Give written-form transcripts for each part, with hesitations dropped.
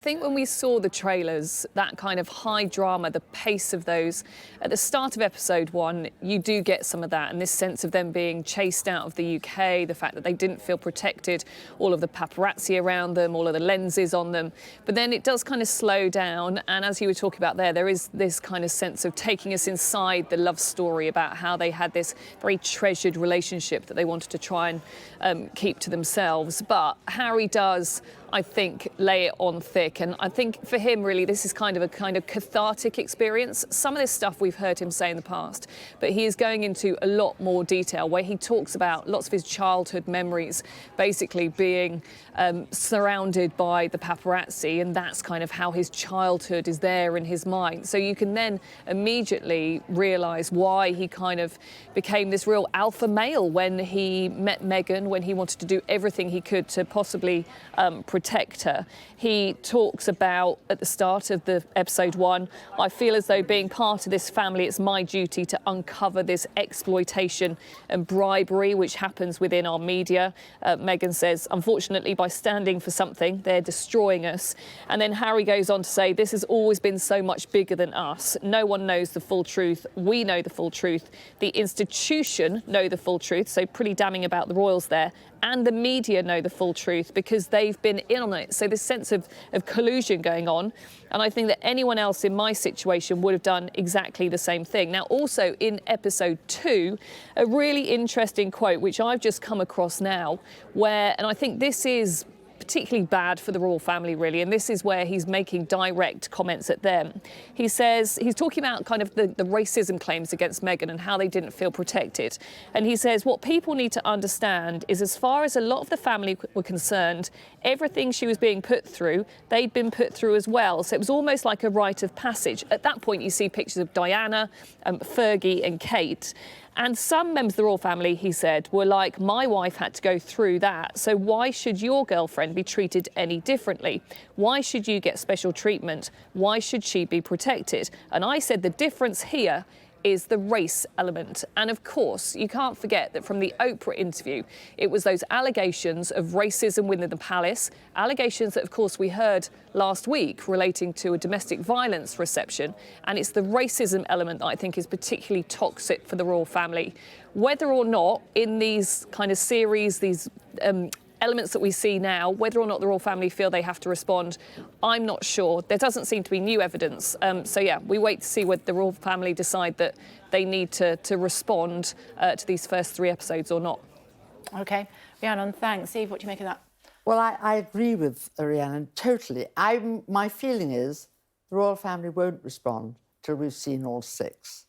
I think when we saw the trailers, that kind of high drama, the pace of those, at the start of episode 1, you do get some of that, and this sense of them being chased out of the UK, the fact that they didn't feel protected, all of the paparazzi around them, all of the lenses on them. But then it does kind of slow down, and as you were talking about there is this kind of sense of taking us inside the love story about how they had this very treasured relationship that they wanted to try and keep to themselves. But Harry does, I think, lay it on thick. And I think for him, really, this is kind of a cathartic experience. Some of this stuff we've heard him say in the past, but he is going into a lot more detail where he talks about lots of his childhood memories, basically being surrounded by the paparazzi, and that's kind of how his childhood is there in his mind. So you can then immediately realise why he kind of became this real alpha male when he met Meghan, when he wanted to do everything he could to possibly protect her. He talks about, at the start of the episode 1, I feel as though being part of this family, it's my duty to uncover this exploitation and bribery which happens within our media. Meghan says, unfortunately, by standing for something, they're destroying us. And then Harry goes on to say, this has always been so much bigger than us. No one knows the full truth. We know the full truth. The institution know the full truth. So pretty damning about the royals there. And the media know the full truth because they've been in on it. So this sense of collusion going on. And I think that anyone else in my situation would have done exactly the same thing. Now, also in episode 2, a really interesting quote, which I've just come across now, where, and I think this is particularly bad for the royal family, really, and this is where he's making direct comments at them. He says, he's talking about kind of the racism claims against Meghan and how they didn't feel protected. And he says, what people need to understand is, as far as a lot of the family were concerned, everything she was being put through, they'd been put through as well. So it was almost like a rite of passage. At that point, you see pictures of Diana, Fergie and Kate. And some members of the royal family, he said, were like, my wife had to go through that, so why should your girlfriend be treated any differently? Why should you get special treatment? Why should she be protected? And I said the difference here is the race element. And of course, you can't forget that from the Oprah interview, it was those allegations of racism within the palace, allegations that, of course, we heard last week relating to a domestic violence reception. And it's the racism element that I think is particularly toxic for the royal family. Whether or not in these kind of series, these elements that we see now, whether or not the royal family feel they have to respond, I'm not sure. There doesn't seem to be new evidence. So, yeah, we wait to see whether the royal family decide that they need to respond to these first 3 episodes or not. OK. Rhiannon, thanks. Eve, what do you make of that? Well, I agree with Rhiannon totally. My feeling is the royal family won't respond till we've seen all 6,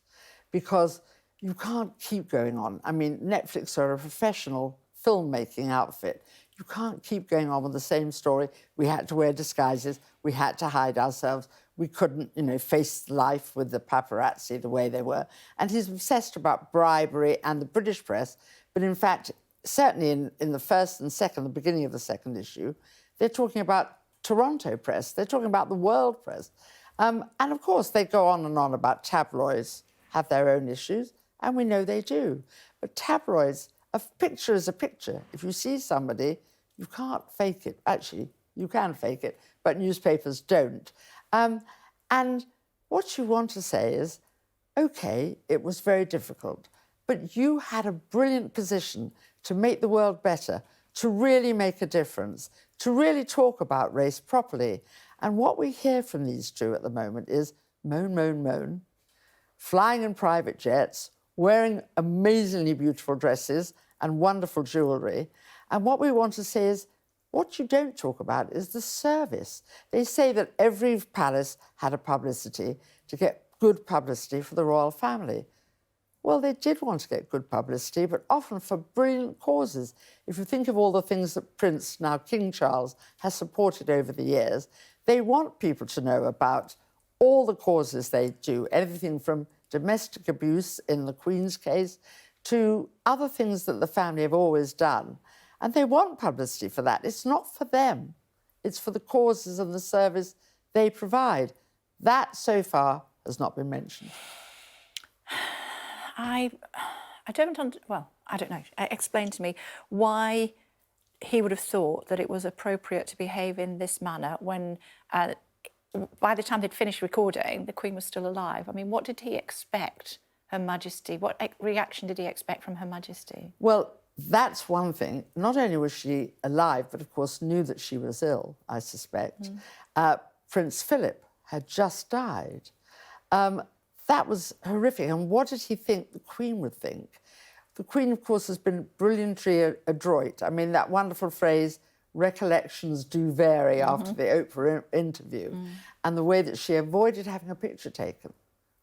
because you can't keep going on. I mean, Netflix are a professional filmmaking outfit. You can't keep going on with the same story. We had to wear disguises. We had to hide ourselves. We couldn't, face life with the paparazzi the way they were. And he's obsessed about bribery and the British press. But in fact, certainly in the first and second, the beginning of the second issue, they're talking about Toronto press. They're talking about the world press. And of course, they go on and on about tabloids have their own issues, and we know they do. But tabloids, a picture is a picture. If you see somebody, you can't fake it. Actually, you can fake it, but newspapers don't. And what you want to say is, OK, it was very difficult, but you had a brilliant position to make the world better, to really make a difference, to really talk about race properly. And what we hear from these two at the moment is moan, moan, moan, flying in private jets, wearing amazingly beautiful dresses and wonderful jewellery. And what we want to say is, what you don't talk about is the service. They say that every palace had a publicity to get good publicity for the royal family. Well, they did want to get good publicity, but often for brilliant causes. If you think of all the things that Prince, now King Charles, has supported over the years, they want people to know about all the causes they do, everything from domestic abuse in the Queen's case to other things that the family have always done. And they want publicity for that. It's not for them. It's for the causes and the service they provide. That, so far, has not been mentioned. I don't know. Explain to me why he would have thought that it was appropriate to behave in this manner when, by the time they'd finished recording, the Queen was still alive. I mean, what did he expect Her Majesty? What reaction did he expect from Her Majesty? Well, that's one thing. Not only was she alive, but of course knew that she was ill, I suspect. Prince Philip had just died. That was horrific. And what did he think the Queen would think? The Queen, of course, has been brilliantly adroit. I mean, that wonderful phrase, recollections do vary after the Oprah interview, and the way that she avoided having a picture taken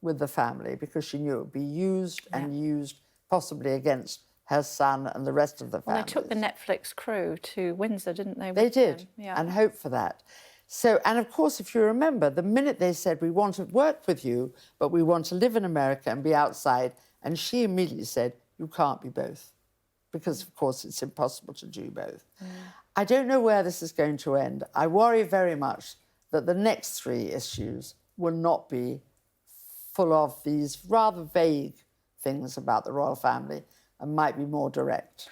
with the family because she knew it would be used and used possibly against her son and the rest of the family. Well, they took the Netflix crew to Windsor, didn't they? They did, Yeah. and hoped for that. So, and of course, if you remember, the minute they said, we want to work with you, but we want to live in America and be outside, and she immediately said, you can't be both, because, of course, it's impossible to do both. I don't know where this is going to end. I worry very much that the next 3 issues will not be full of these rather vague things about the royal family and might be more direct.